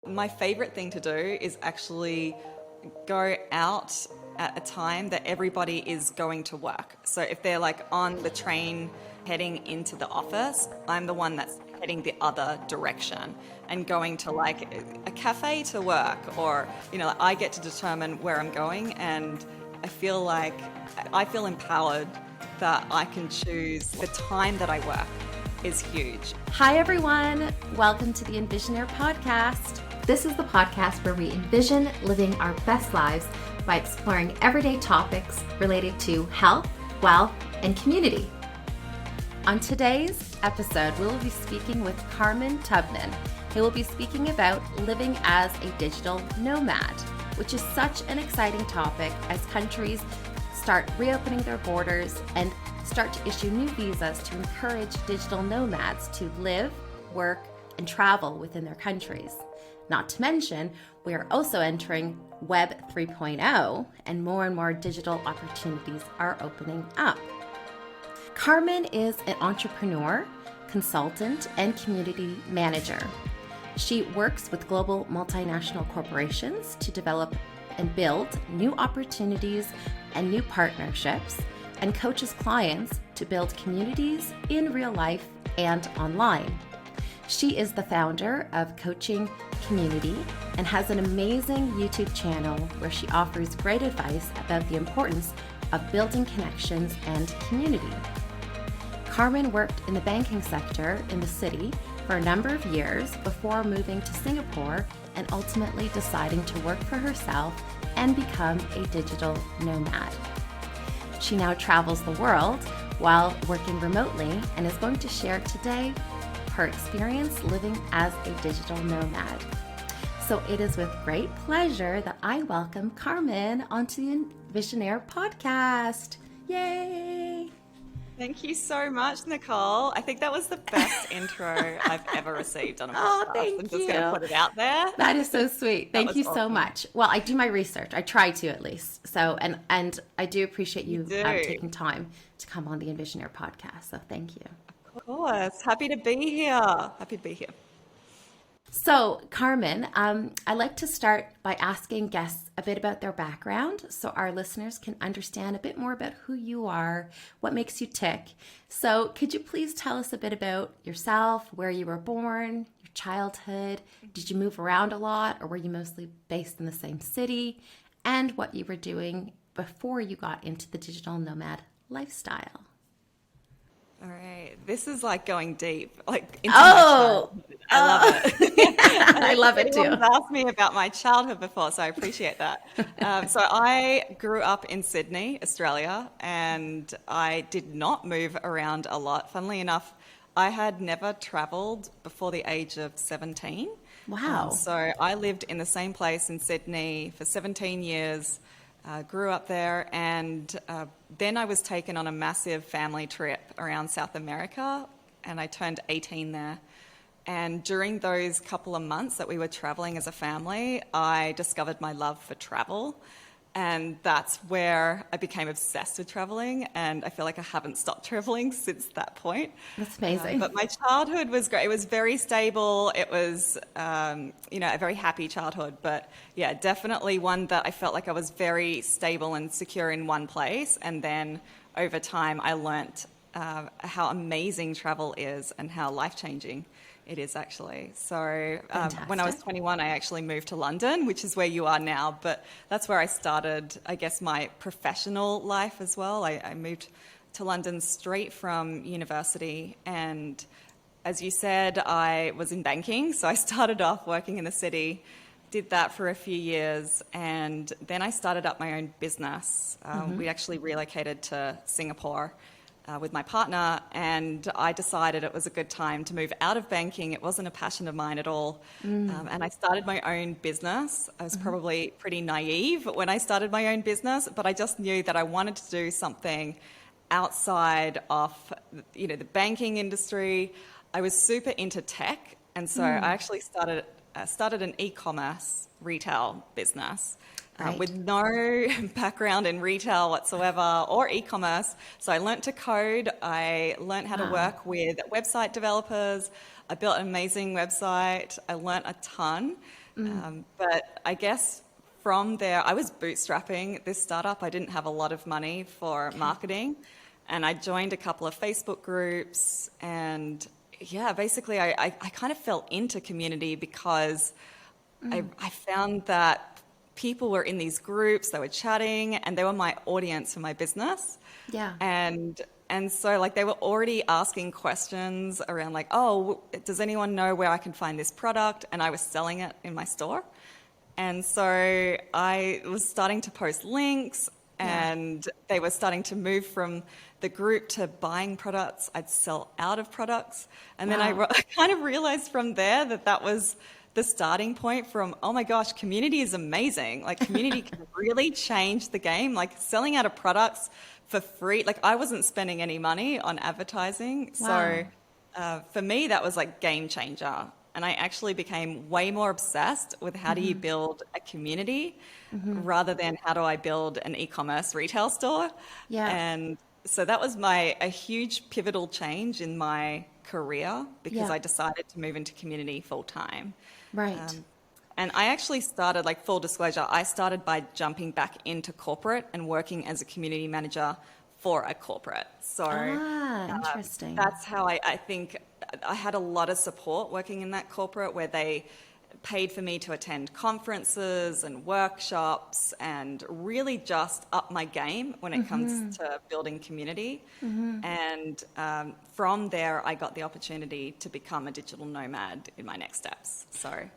My favorite thing to do is actually go out at a time that everybody is going to work. So if they're like on the train heading into the office, I'm the one that's heading the other direction and going to like a cafe to work, or, like I get to determine where I'm going, and I feel empowered that I can choose the time that I work is huge. Hi everyone, welcome to the Envisionaire podcast. This is the podcast where we envision living our best lives by exploring everyday topics related to health, wealth, and community. On today's episode, we will be speaking with Carmen Taubman, who will be speaking about living as a digital nomad, which is such an exciting topic as countries start reopening their borders and start to issue new visas to encourage digital nomads to live, work, and travel within their countries. Not to mention, we are also entering Web 3.0, and more digital opportunities are opening up. Carmen is an entrepreneur, consultant, and community manager. She works with global multinational corporations to develop and build new opportunities and new partnerships, and coaches clients to build communities in real life and online. She is the founder of Coaching Community and has an amazing YouTube channel where she offers great advice about the importance of building connections and community. Carmen worked in the banking sector in the city for a number of years before moving to Singapore and ultimately deciding to work for herself and become a digital nomad. She now travels the world while working remotely and is going to share today her experience living as a digital nomad. So it is with great pleasure that I welcome Carmen onto the Envisionaire podcast. Yay! Thank you so much, Nicole. I think that was the best intro I've ever received on a podcast. Oh, thank I'm just going to put it out there. That is so sweet. Thank you so much. Well, I do my research. I try to at least. So, and I do appreciate you taking time to come on the Envisionaire podcast. So thank you. Of course. Happy to be here. So, Carmen, I like to start by asking guests a bit about their background so our listeners can understand a bit more about who you are, what makes you tick. So, could you please tell us a bit about yourself, where you were born, your childhood? Did you move around a lot, or were you mostly based in the same city? And what you were doing before you got into the digital nomad lifestyle? All right. This is like going deep, like into my childhood. I love it. I love it too. Everyone's asked me about my childhood before, so I appreciate that. So I grew up in Sydney, Australia, and I did not move around a lot. Funnily enough, I had never traveled before the age of 17. Wow. So I lived in the same place in Sydney for 17 years. Grew up there, and then I was taken on a massive family trip around South America, and I turned 18 there. And during those couple of months that we were traveling as a family, I discovered my love for travel, and that's where I became obsessed with traveling, and I feel like I haven't stopped traveling since that point. That's amazing. But my childhood was great. It was very stable. It was, a very happy childhood. But yeah, definitely one that I felt like I was very stable and secure in one place. And then over time, I learnt how amazing travel is and how life-changing it is actually. So when I was 21, I actually moved to London, which is where you are now. But that's where I started, I guess, my professional life as well. I moved to London straight from university. And as you said, I was in banking. So I started off working in the city, did that for a few years. And then I started up my own business. We actually relocated to Singapore with my partner, and I decided it was a good time to move out of banking. It wasn't a passion of mine at all. And I started my own business. I was probably pretty naive when I started my own business, but I just knew that I wanted to do something outside of, the banking industry. I was super into tech, and so I actually started an e-commerce retail business. With no background in retail whatsoever or e-commerce. So I learnt to code. I learnt how to work with website developers. I built an amazing website. I learnt a ton. But I guess from there, I was bootstrapping this startup. I didn't have a lot of money for marketing, and I joined a couple of Facebook groups. And yeah, basically, I kind of fell into community because I found that people were in these groups, they were chatting, and they were my audience for my business. Yeah. And so like they were already asking questions around like, oh, does anyone know where I can find this product? And I was selling it in my store. And so I was starting to post links, and they were starting to move from the group to buying products. I'd sell out of products. And then I kind of realized from there that was the starting point from, oh my gosh, community is amazing. Like community can really change the game. Like selling out of products for free. Like I wasn't spending any money on advertising. Wow. So for me, that was like game changer. And I actually became way more obsessed with how do you build a community rather than how do I build an e-commerce retail store. Yeah. And so that was a huge pivotal change in my career because I decided to move into community full time. Right. And I actually started, like full disclosure, I started by jumping back into corporate and working as a community manager for a corporate. So interesting. that's how I think I had a lot of support working in that corporate where they paid for me to attend conferences and workshops and really just up my game when it comes to building community. And from there, I got the opportunity to become a digital nomad in my next steps. So.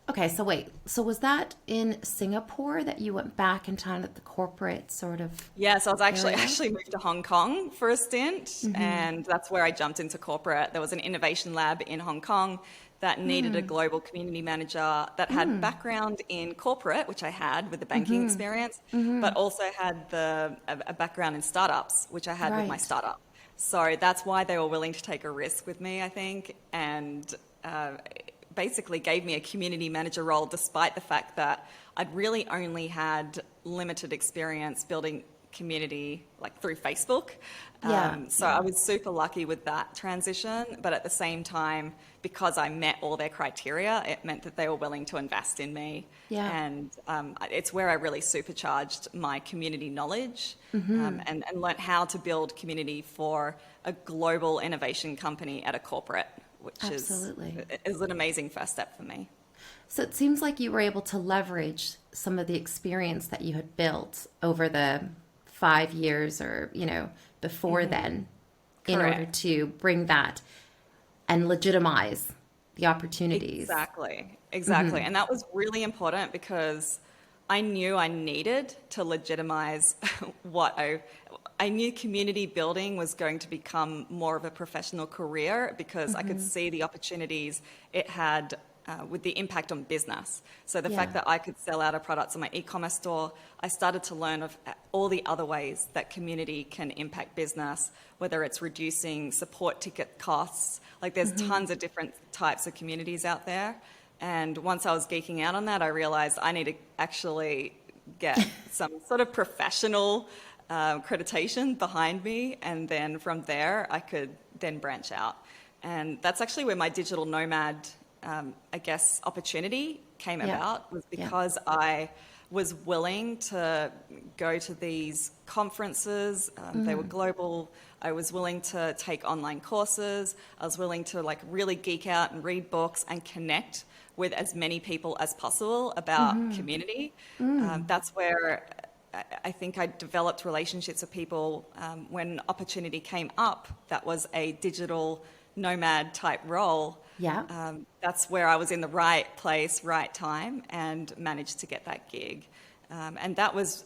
Okay, so wait. So was that in Singapore that you went back in time at the corporate sort of? Yeah, so I was actually moved to Hong Kong for a stint, and that's where I jumped into corporate. There was an innovation lab in Hong Kong that needed a global community manager that had background in corporate, which I had with the banking experience, but also had a background in startups, which I had with my startup. So that's why they were willing to take a risk with me, I think, and basically gave me a community manager role despite the fact that I'd really only had limited experience building community like through Facebook. So I was super lucky with that transition, but at the same time, because I met all their criteria, it meant that they were willing to invest in me. And it's where I really supercharged my community knowledge and learned how to build community for a global innovation company at a corporate, which is an amazing first step for me. So it seems like you were able to leverage some of the experience that you had built over the 5 years or, before then in order to bring that and legitimize the opportunities. Exactly. And that was really important because I knew I needed to legitimize what I knew community building was going to become more of a professional career because I could see the opportunities it had with the impact on business. So the fact that I could sell out of products on my e-commerce store, I started to learn of all the other ways that community can impact business, whether it's reducing support ticket costs. Like there's tons of different types of communities out there. And once I was geeking out on that, I realized I need to actually get some sort of professional accreditation behind me. And then from there, I could then branch out. And that's actually where my digital nomad opportunity came about, was because I was willing to go to these conferences. They were global. I was willing to take online courses. I was willing to really geek out and read books and connect with as many people as possible about community. That's where I think I developed relationships with people when opportunity came up that was a digital nomad type role. That's where I was in the right place, right time, and managed to get that gig. And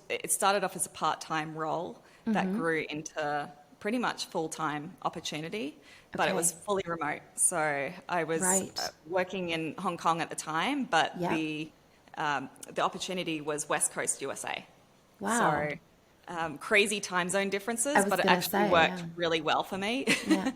it started off as a part-time role that grew into pretty much full-time opportunity, but it was fully remote. So I was working in Hong Kong at the time, but the opportunity was West Coast USA. Wow. So crazy time zone differences, but it actually worked really well for me. So,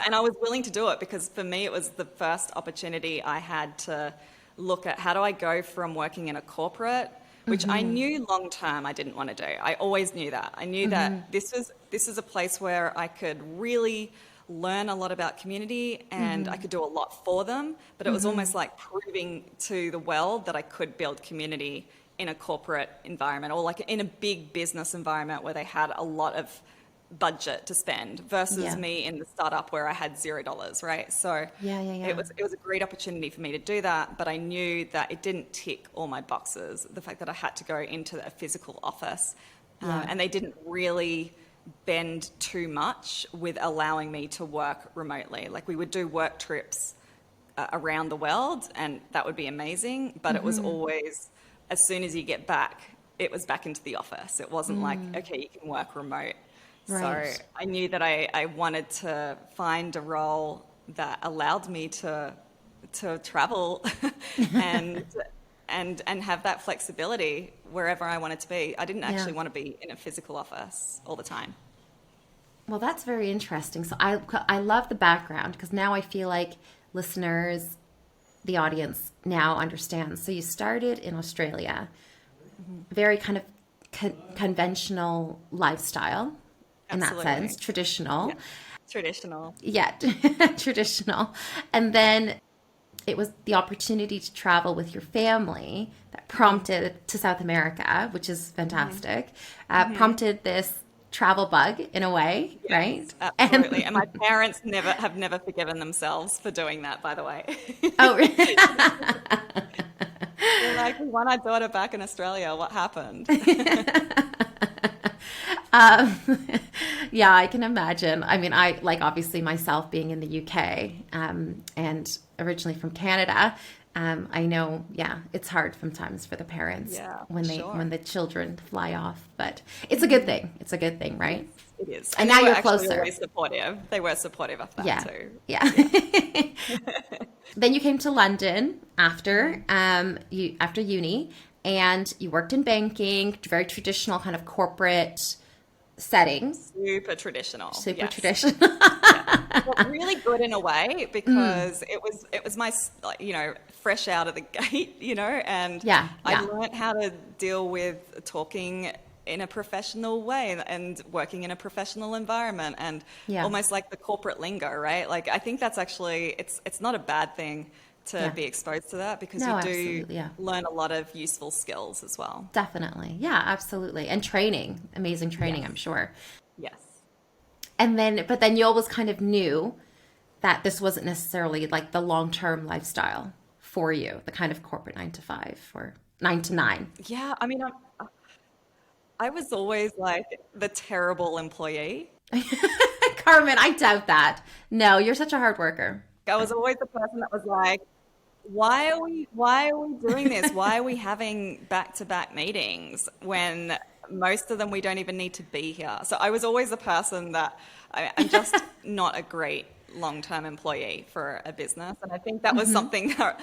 and I was willing to do it because for me it was the first opportunity I had to look at how do I go from working in a corporate, which I knew long term I didn't want to do. I always knew that. I knew that this is a place where I could really learn a lot about community and I could do a lot for them, but it was almost like proving to the world that I could build community in a corporate environment or like in a big business environment where they had a lot of budget to spend versus me in the startup where I had $0, right? So it was a great opportunity for me to do that, but I knew that it didn't tick all my boxes. The fact that I had to go into a physical office and they didn't really bend too much with allowing me to work remotely. Like we would do work trips around the world and that would be amazing, but it was always, as soon as you get back, it was back into the office. It wasn't like, okay, you can work remote. Right. So I knew that I wanted to find a role that allowed me to travel and have that flexibility wherever I wanted to be. I didn't actually want to be in a physical office all the time. Well, that's very interesting. So I love the background because now I feel like listeners, the audience now understands. So you started in Australia, very kind of conventional lifestyle. In Absolutely. that sense, traditional. Yeah. Traditional. Yeah, traditional. And then it was the opportunity to travel with your family that prompted to South America, which is fantastic, prompted this travel bug in a way, right? Absolutely. And my parents have never forgiven themselves for doing that, by the way. Oh, They're like, we want our daughter back in Australia. What happened? Yeah, I can imagine. I mean, I like obviously myself being in the UK and originally from Canada. I know, it's hard sometimes for the parents when the children fly off, but it's a good thing. It's a good thing, right? It is. And now you're closer. Always supportive. They were supportive of that too. Yeah. Then you came to London after uni, and you worked in banking, very traditional kind of corporate setting. Super traditional. Traditional. Well, really good in a way because it was my, fresh out of the gate, and I learned how to deal with talking in a professional way and working in a professional environment and almost like the corporate lingo, right? Like I think that's actually, it's not a bad thing to be exposed to that because you do learn a lot of useful skills as well. Definitely. Yeah, absolutely. And training, amazing training, I'm sure. Yes. And but then you always kind of knew that this wasn't necessarily like the long-term lifestyle for you, the kind of corporate 9 to 5 or 9 to 9. Yeah. I mean, I was always like the terrible employee. Carmen, I doubt that. No, you're such a hard worker. I was always the person that was like, why are we doing this? Why are we having back-to-back meetings when most of them we don't even need to be here? So I was always the person that I'm just not a great long-term employee for a business. And I think that was something that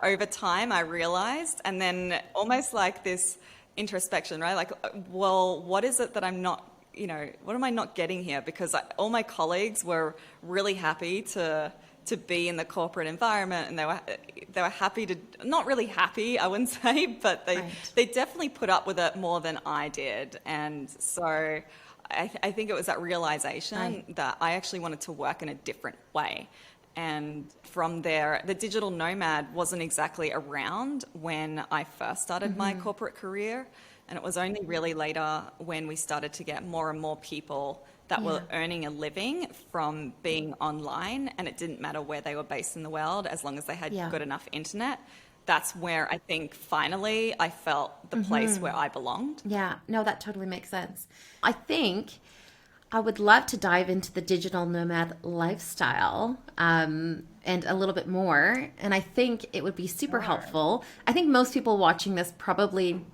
over time I realized, and then almost like this introspection, right? Like, well, what is it that I'm not, what am I not getting here? Because all my colleagues were really happy to be in the corporate environment, and they were happy to, not really happy, I wouldn't say, but they definitely put up with it more than I did. And so I think it was that realization that I actually wanted to work in a different way. And from there, the digital nomad wasn't exactly around when I first started my corporate career. And it was only really later when we started to get more and more people that were earning a living from being online, and it didn't matter where they were based in the world as long as they had good enough internet. That's where I think finally I felt the place where I belonged. Yeah, no, that totally makes sense. I think I would love to dive into the digital nomad lifestyle and a little bit more. And I think it would be super helpful. I think most people watching this probably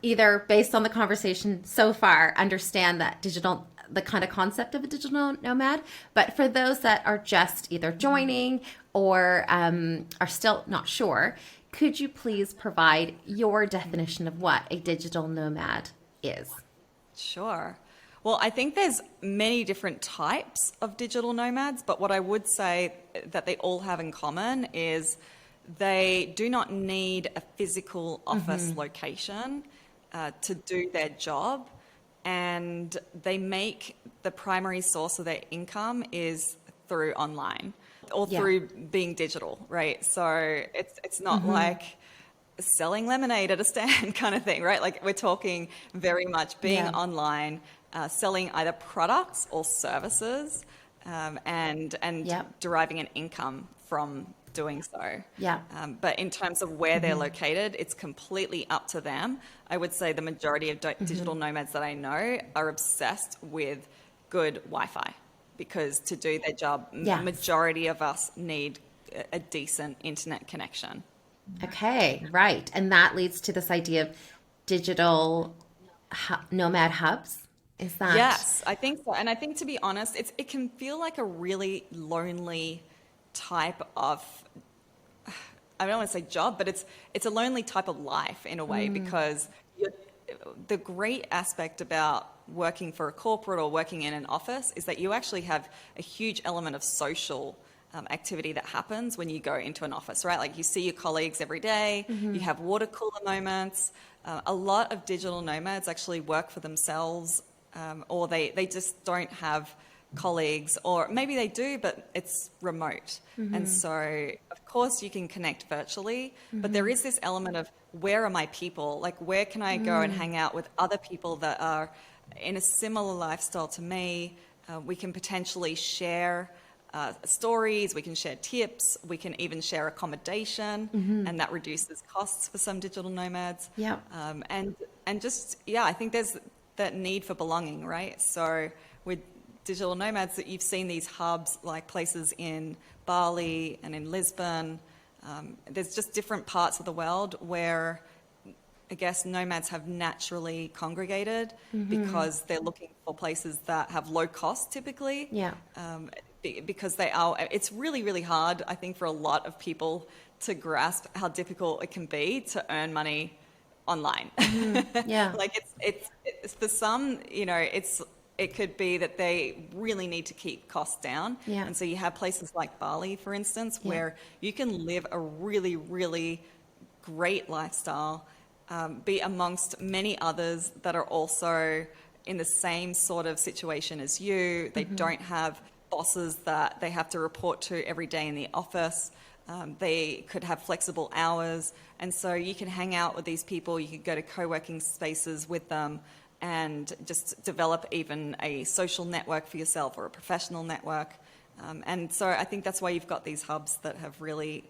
either based on the conversation so far understand that the kind of concept of a digital nomad, but for those that are just either joining or are still not sure, could you please provide your definition of what a digital nomad is? Sure. Well, I think there's many different types of digital nomads, but what I would say that they all have in common is they do not need a physical office location to do their job. And they make the primary source of their income is through online or Yeah. through being digital, right? So it's not like selling lemonade at a stand kind of thing, right? Like we're talking very much being online, selling either products or services, and Yep. deriving an income from doing so. Yeah. But in terms of where they're located, it's completely up to them. I would say the majority of digital nomads that I know are obsessed with good Wi-Fi, because to do their job, majority of us need a decent internet connection. Okay, right. And that leads to this idea of digital nomad hubs. Is that? Yes, I think so. And I think, to be honest, it can feel like a really lonely type of, I don't want to say job, but it's a lonely type of life in a way, because the great aspect about working for a corporate or working in an office is that you actually have a huge element of social activity that happens when you go into an office, right? Like you see your colleagues every day, you have water cooler moments. A lot of digital nomads actually work for themselves, or they just don't have colleagues, or maybe they do, but it's remote. And so, of course, you can connect virtually, but there is this element of, where are my people? Like, where can I go and hang out with other people that are in a similar lifestyle to me? We can potentially share stories, we can share tips, we can even share accommodation, and that reduces costs for some digital nomads. Yeah. And just, I think there's that need for belonging, right? So with digital nomads, that you've seen these hubs, like places in Bali and in Lisbon. There's just different parts of the world where, I guess, nomads have naturally congregated because they're looking for places that have low cost typically. Yeah. Because it's really, really hard, I think, for a lot of people to grasp how difficult it can be to earn money online. Yeah. Like it's for some, it could be that they really need to keep costs down. Yeah. And so you have places like Bali, for instance, where you can live a really, really great lifestyle, be amongst many others that are also in the same sort of situation as you. They don't have bosses that they have to report to every day in the office. They could have flexible hours. And so you can hang out with these people. You could go to co-working spaces with them and just develop even a social network for yourself, or a professional network. And so I think that's why you've got these hubs that have really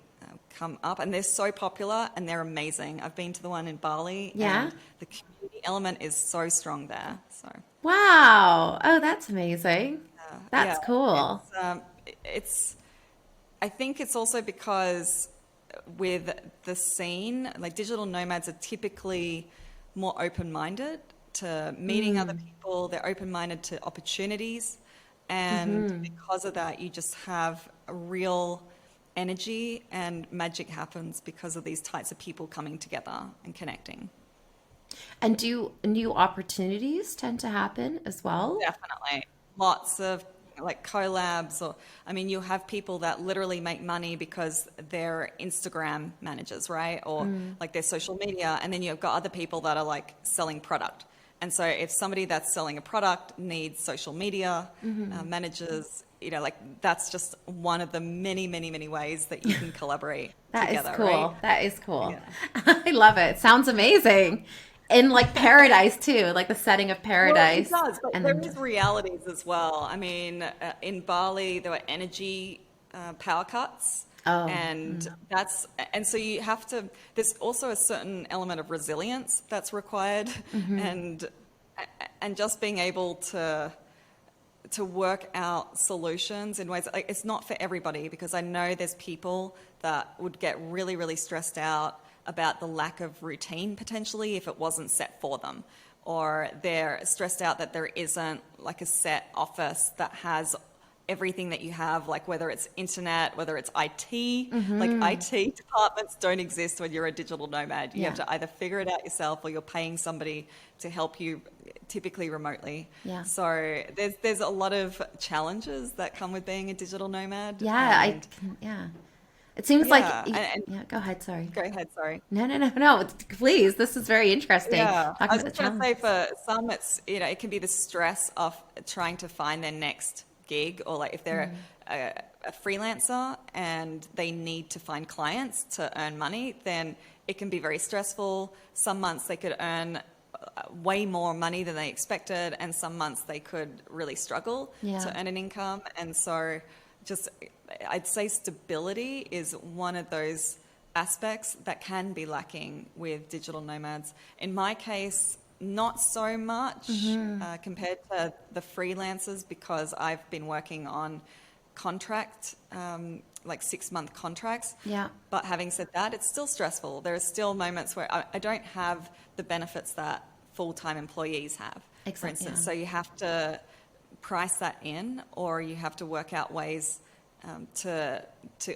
come up, and they're so popular and they're amazing. I've been to the one in Bali, and the community element is so strong there. So Wow. Oh, that's amazing. That's cool. I think it's also because with the scene, like digital nomads are typically more open-minded to meeting other people. They're open-minded to opportunities. And because of that, you just have a real energy, and magic happens because of these types of people coming together and connecting. And do new opportunities tend to happen as well? Definitely. Lots of like collabs, or you'll have people that literally make money because they're Instagram managers, right? Or like their social media. And then you've got other people that are like selling product. And so if somebody that's selling a product needs social media managers, like that's just one of the many, many, many ways that you can collaborate together. That is cool. Right? That is cool. Yeah. I love it. Sounds amazing. In like paradise too, like the setting of paradise. Well, it does, but there is realities as well. In Bali, there were energy power cuts. Oh. And so you have to, there's also a certain element of resilience that's required, and just being able to work out solutions in ways, like, it's not for everybody, because I know there's people that would get really, really stressed out about the lack of routine potentially if it wasn't set for them, or they're stressed out that there isn't like a set office that has everything that you have, like whether it's internet, whether it's IT. Like IT departments don't exist when you're a digital nomad. You have to either figure it out yourself, or you're paying somebody to help you, typically remotely. Yeah. So there's a lot of challenges that come with being a digital nomad. Yeah, It seems like go ahead. Sorry. Go ahead. Sorry. No. Please. This is very interesting. Yeah. Talking I was just going to say, for some, it's it can be the stress of trying to find their next gig, or like if they're a freelancer and they need to find clients to earn money, then it can be very stressful. Some months they could earn way more money than they expected, and some months they could really struggle to earn an income. And so just, I'd say stability is one of those aspects that can be lacking with digital nomads. In my case, not so much compared to the freelancers, because I've been working on contract, like 6-month contracts. Yeah. But having said that, it's still stressful. There are still moments where I don't have the benefits that full-time employees have, for instance. Yeah. So you have to price that in, or you have to work out ways to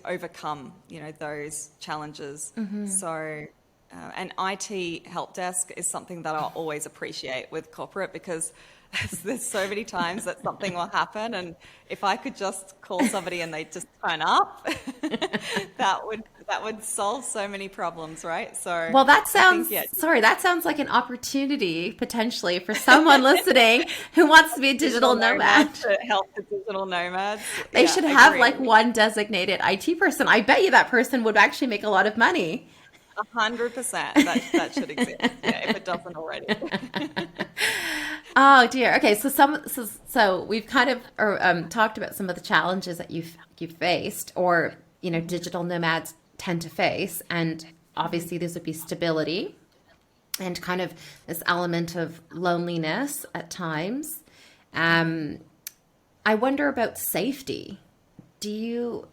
overcome, those challenges. So, and IT help desk is something that I'll always appreciate with corporate, because there's so many times that something will happen, and if I could just call somebody and they just turn up, that would solve so many problems, right? So, well, that sounds that sounds like an opportunity potentially for someone listening who wants to be a digital nomad to help the digital nomads. They should have like one designated IT person. I bet you that person would actually make a lot of money. 100%. That should exist. Yeah, if it doesn't already. Oh dear. Okay, so we've kind of talked about some of the challenges that you've faced, or digital nomads tend to face, and obviously this would be stability and kind of this element of loneliness at times. I wonder about safety.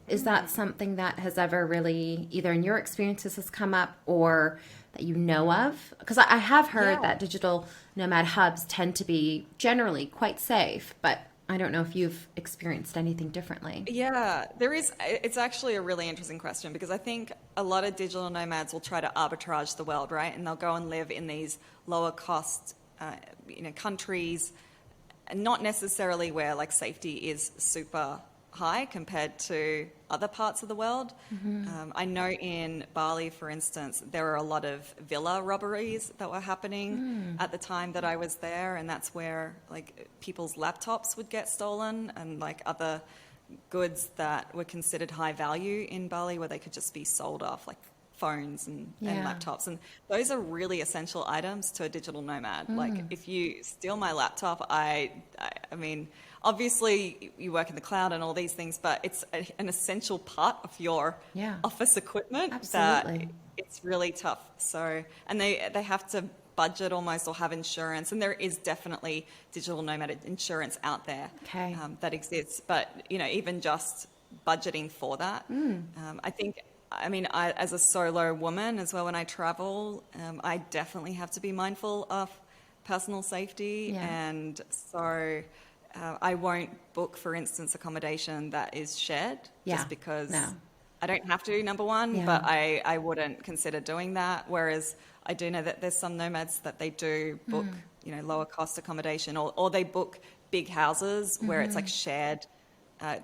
Is that something that has ever really, either in your experiences, has come up, or that you know of? Because I have heard that digital nomad hubs tend to be generally quite safe, but I don't know if you've experienced anything differently. Yeah, there is. It's actually a really interesting question, because I think a lot of digital nomads will try to arbitrage the world, right? And they'll go and live in these lower cost, countries, and not necessarily where like safety is super high compared to other parts of the world. I know in Bali, for instance, there were a lot of villa robberies that were happening at the time that I was there, and that's where like people's laptops would get stolen, and like other goods that were considered high value in Bali, where they could just be sold off, like phones and laptops. And those are really essential items to a digital nomad. Like if you steal my laptop, I mean, obviously you work in the cloud and all these things, but it's an essential part of your office equipment. Absolutely. That it's really tough. So, and they have to budget almost, or have insurance, and there is definitely digital nomad insurance out there that exists. But even just budgeting for that, I as a solo woman as well, when I travel, I definitely have to be mindful of personal safety, and so I won't book, for instance, accommodation that is shared, just because I don't have to, number one, but I wouldn't consider doing that. Whereas I do know that there's some nomads that they do book, lower cost accommodation, or they book big houses where it's like shared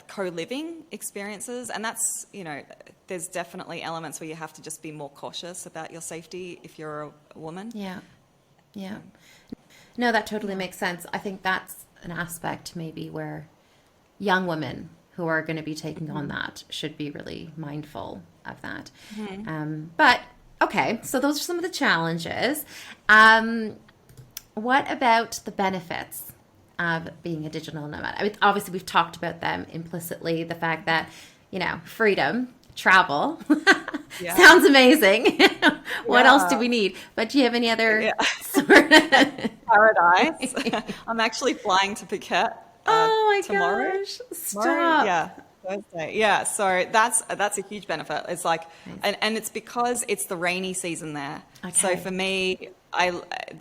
co-living experiences. And that's, there's definitely elements where you have to just be more cautious about your safety if you're a woman. Yeah. No, that totally makes sense. I think that's an aspect maybe where young women who are going to be taking on that should be really mindful of that. But okay, so those are some of the challenges. What about the benefits of being a digital nomad? I mean, obviously we've talked about them implicitly, the fact that, freedom, travel, sounds amazing. What else do we need? But do you have any other sort of paradise? I'm actually flying to Phuket tomorrow. Gosh, stop. Thursday. Yeah, so that's a huge benefit. It's like, and it's because it's the rainy season there. So for me,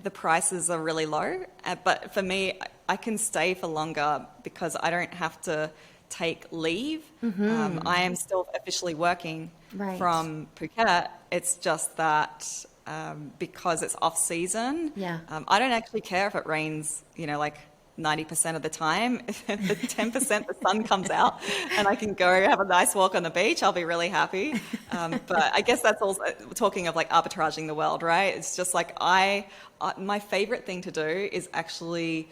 the prices are really low, but for me, I can stay for longer because I don't have to take leave. I am still officially working from Phuket. It's just that because it's off season, I don't actually care if it rains, like 90% of the time. If the 10% the sun comes out and I can go have a nice walk on the beach, I'll be really happy. But I guess that's also talking of like arbitraging the world, right? It's just like my favorite thing to do is actually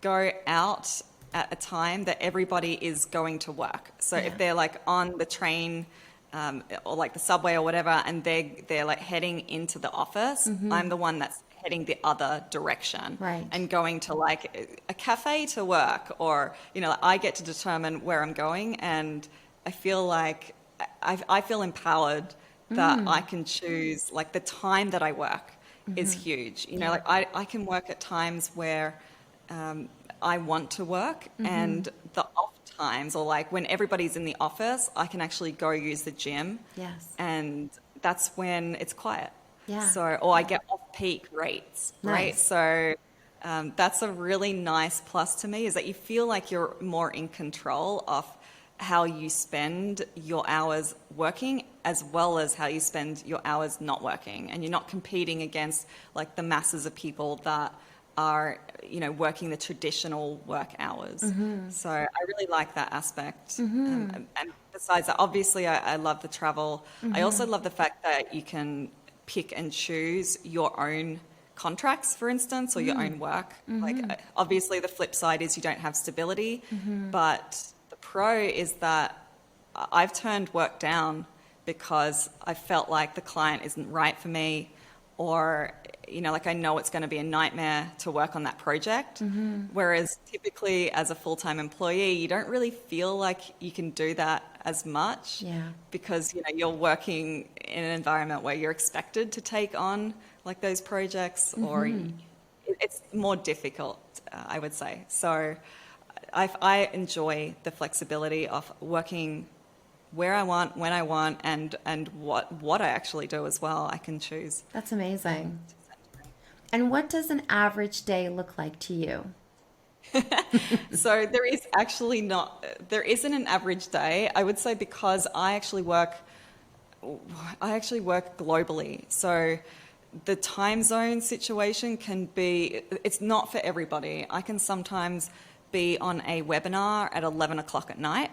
go out at a time that everybody is going to work. So if they're like on the train or like the subway or whatever, and they're like heading into the office, I'm the one that's heading the other direction and going to like a cafe to work, or, you know, I get to determine where I'm going, and I feel like I feel empowered that I can choose like the time that I work is huge. You know, like I can work at times where I want to work, and the off times, or like when everybody's in the office, I can actually go use the gym. Yes. And that's when it's quiet. Yeah. So, or I get off-peak rates, right? So that's a really nice plus to me, is that you feel like you're more in control of how you spend your hours working, as well as how you spend your hours not working. And you're not competing against like the masses of people that are, you know, working the traditional work hours. So I really like that aspect. And besides that, obviously I love the travel. I also love the fact that you can pick and choose your own contracts, for instance, or your own work. Like obviously the flip side is you don't have stability, but the pro is that I've turned work down because I felt like the client isn't right for me, or, you know, like I know it's going to be a nightmare to work on that project. Whereas typically as a full-time employee, you don't really feel like you can do that as much, because, you know, you're working in an environment where you're expected to take on like those projects, or it's more difficult, I would say. So I enjoy the flexibility of working where I want, when I want, and what I actually do as well. I can choose. That's amazing. And what does an average day look like to you? So there isn't an average day. I would say, because I actually work globally. So the time zone situation it's not for everybody. I can sometimes be on a webinar at 11 o'clock at night,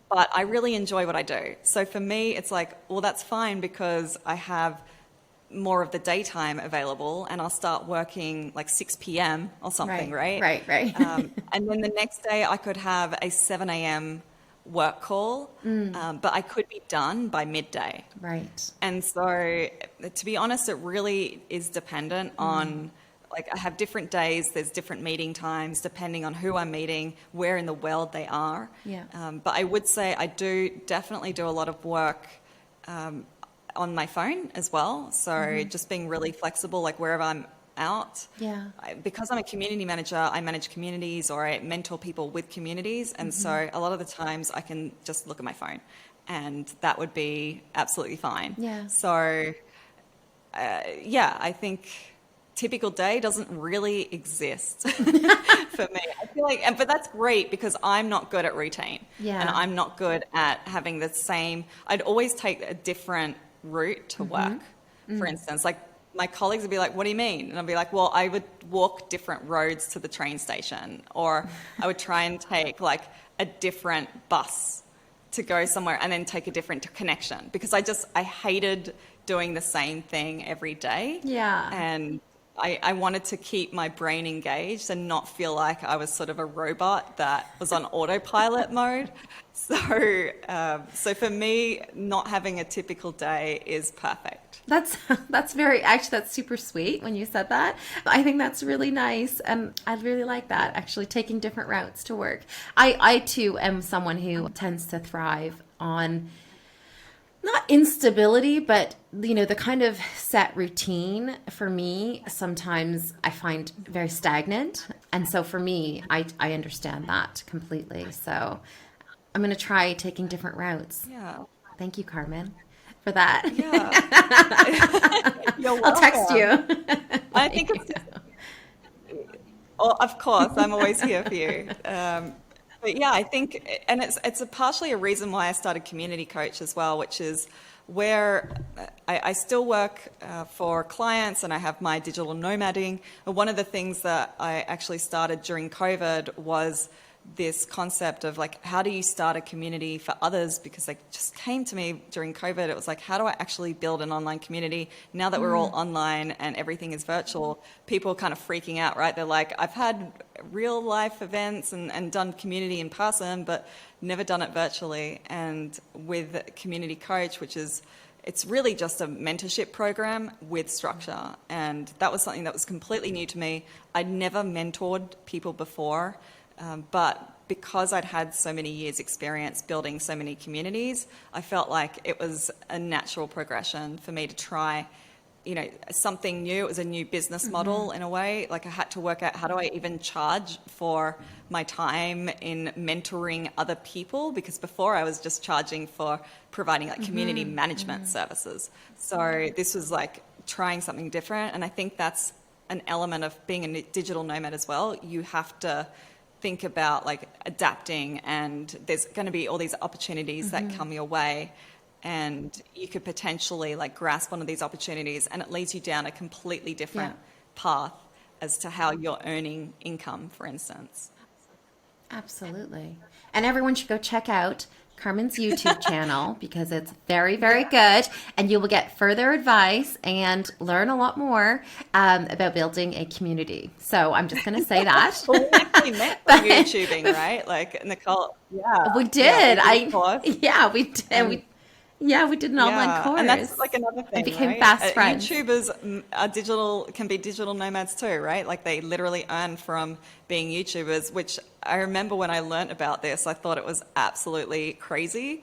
but I really enjoy what I do. So for me, it's like, well, that's fine, because I have more of the daytime available, and I'll start working like 6 p.m. or something, right? Right. And then the next day I could have a 7 a.m. work call, but I could be done by midday. Right. And so, to be honest, it really is dependent on, like, I have different days, there's different meeting times, depending on who I'm meeting, where in the world they are. Yeah. But I would say I definitely do a lot of work on my phone as well. So just being really flexible, like wherever I'm out. Yeah. Because I'm a community manager, I manage communities, or I mentor people with communities. And so a lot of the times I can just look at my phone, and that would be absolutely fine. Yeah. So, I think typical day doesn't really exist for me. I feel like, but that's great, because I'm not good at routine. Yeah. And I'm not good at having the same, I'd always take a different route to work. For instance, like my colleagues would be like, what do you mean? And I'd be like, well, I would walk different roads to the train station, or I would try and take like a different bus to go somewhere, and then take a different connection, because I hated doing the same thing every day. Yeah. And I wanted to keep my brain engaged and not feel like I was sort of a robot that was on autopilot mode. So for me, not having a typical day is perfect. That's super sweet when you said that. I think that's really nice. I really like that, actually, taking different routes to work. I too am someone who tends to thrive on not instability, but, you know, the kind of set routine for me, sometimes I find very stagnant. And so for me, I understand that completely. So I'm going to try taking different routes. Yeah. Thank you, Carmen, for that. Yeah. You're welcome. I'll text you. I think it's just, of course, I'm always here for you. But yeah, I think, and it's partially a reason why I started Community Coach as well, which is where I still work for clients, and I have my digital nomading. And one of the things that I actually started during COVID was this concept of like, how do you start a community for others? Because like just came to me during COVID. It was like, how do I actually build an online community now that we're all online and everything is virtual? People are kind of freaking out, right? They're like, I've had real life events and done community in person, but never done it virtually. And with Community Coach, it's really just a mentorship program with structure. And that was something that was completely new to me. I'd never mentored people before. But because I'd had so many years experience building so many communities, I felt like it was a natural progression for me to try, something new. It was a new business model in a way. Like I had to work out, how do I even charge for my time in mentoring other people? Because before I was just charging for providing like community management services. So this was like trying something different. And I think that's an element of being a digital nomad as well. You have to think about like adapting, and there's going to be all these opportunities that come your way, and you could potentially like grasp one of these opportunities and it leads you down a completely different path as to how you're earning income, for instance. Absolutely. And everyone should go check out Carmen's YouTube channel because it's very, very good, and you will get further advice and learn a lot more about building a community. So I'm just going to say that. Well, we actually met on YouTubing, right? Like Nicole. Yeah, we did. We did. We did an yeah, online course. And that's like another thing, and became right? fast friends. YouTubers can be digital nomads too, right? Like they literally earn from being YouTubers, which I remember when I learned about this, I thought it was absolutely crazy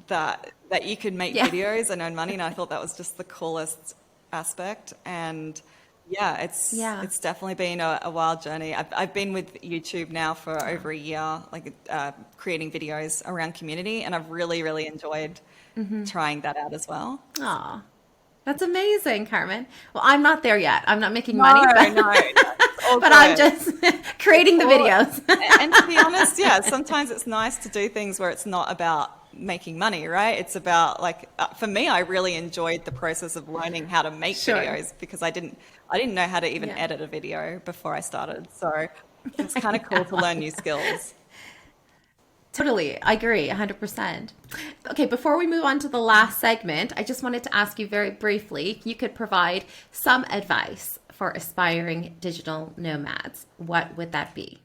that you could make videos and earn money. And I thought that was just the coolest aspect. And it's definitely been a wild journey. I've been with YouTube now for over a year, like creating videos around community, and I've really, really enjoyed trying that out as well. Aw, that's amazing, Carmen. Well, I'm not there yet. I'm not making money. But I'm just creating the videos. And to be honest, sometimes it's nice to do things where it's not about making money, right? It's about like, for me, I really enjoyed the process of learning how to make videos, because I didn't know how to even edit a video before I started. So it's kind of cool to learn new skills. Totally. I agree 100%. Okay, before we move on to the last segment, I just wanted to ask you very briefly if you could provide some advice for aspiring digital nomads. What would that be?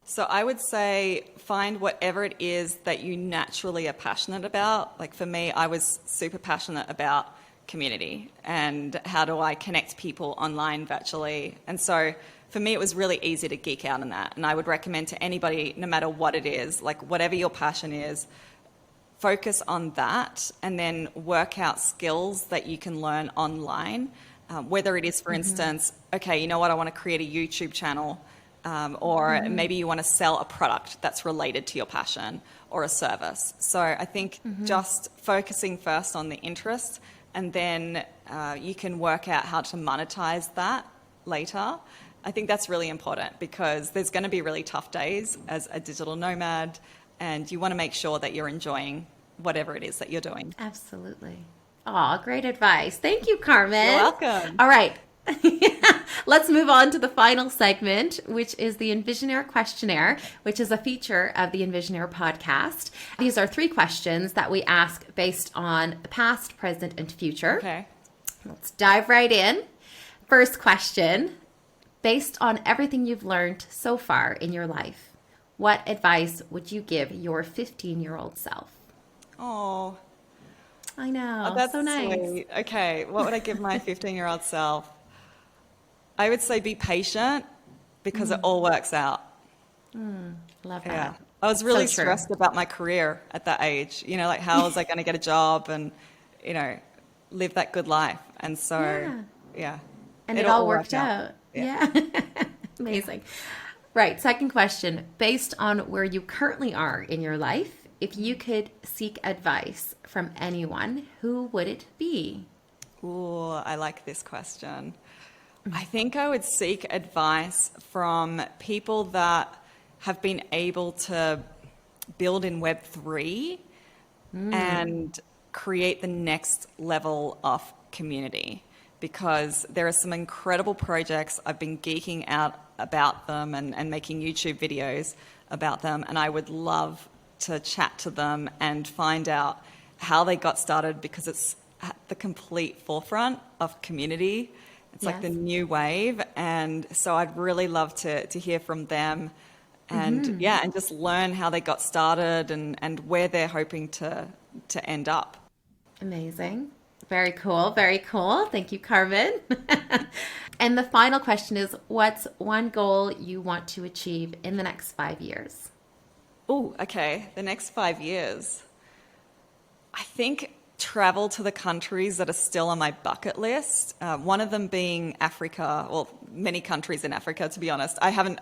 So I would say find whatever it is that you naturally are passionate about. Like for me, I was super passionate about community and how do I connect people online virtually. And so for me, it was really easy to geek out on that. And I would recommend to anybody, no matter what it is, like whatever your passion is, focus on that and then work out skills that you can learn online. Whether it is, for instance, okay, you know what, I want to create a YouTube channel, or maybe you want to sell a product that's related to your passion or a service. So I think just focusing first on the interest, and then you can work out how to monetize that later. I think that's really important because there's going to be really tough days as a digital nomad, and you want to make sure that you're enjoying whatever it is that you're doing. Absolutely. Oh, great advice. Thank you, Carmen. You're welcome. All right. Let's move on to the final segment, which is the Envisionaire Questionnaire, which is a feature of the Envisionaire podcast. These are 3 questions that we ask based on the past, present, and future. Okay. Let's dive right in. First question. Based on everything you've learned so far in your life, what advice would you give your 15-year-old self? Oh, I know. that's so nice. Sweet. Okay, what would I give my 15-year-old self? I would say be patient because it all works out. Love that. Yeah. I was really So true. stressed about my career at that age. Like how was I going to get a job and, live that good life? And so, And it all worked out. Yeah. Amazing. Right. Second question. Based on where you currently are in your life, if you could seek advice from anyone, who would it be? Ooh, I like this question. I think I would seek advice from people that have been able to build in Web3 and create the next level of community, because there are some incredible projects. I've been geeking out about them and making YouTube videos about them, and I would love to chat to them and find out how they got started, because it's at the complete forefront of community. It's like the new wave, and so I'd really love to hear from them, and and just learn how they got started and where they're hoping to end up. Amazing. Very cool. Very cool. Thank you, Carmen. And the final question is, what's one goal you want to achieve in the next 5 years? Oh, okay. The next 5 years. I think travel to the countries that are still on my bucket list. One of them being Africa. Well, many countries in Africa, to be honest. I haven't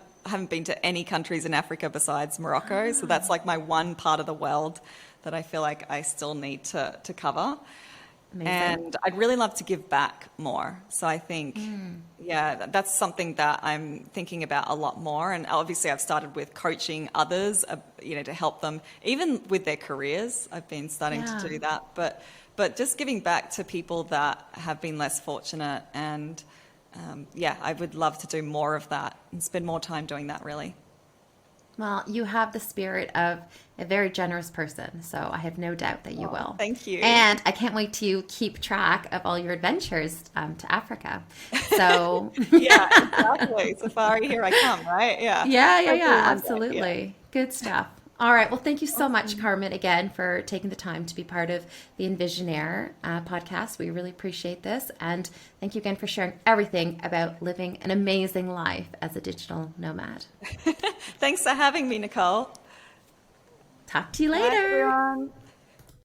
been to any countries in Africa besides Morocco. So that's like my one part of the world that I feel like I still need to cover. Amazing. And I'd really love to give back more. So I think, that's something that I'm thinking about a lot more. And obviously I've started with coaching others, to help them, even with their careers. I've been starting to do that. But just giving back to people that have been less fortunate. And I would love to do more of that and spend more time doing that, really. Well, you have the spirit of a very generous person, so I have no doubt that you will. Thank you. And I can't wait to keep track of all your adventures to Africa. So yeah, exactly. Safari, here I come, right? Yeah. Yeah, absolutely. Good stuff. All right. Well, thank you so much, Carmen, again, for taking the time to be part of the Envisionaire podcast. We really appreciate this. And thank you again for sharing everything about living an amazing life as a digital nomad. Thanks for having me, Nicole. Talk to you later. Bye, everyone.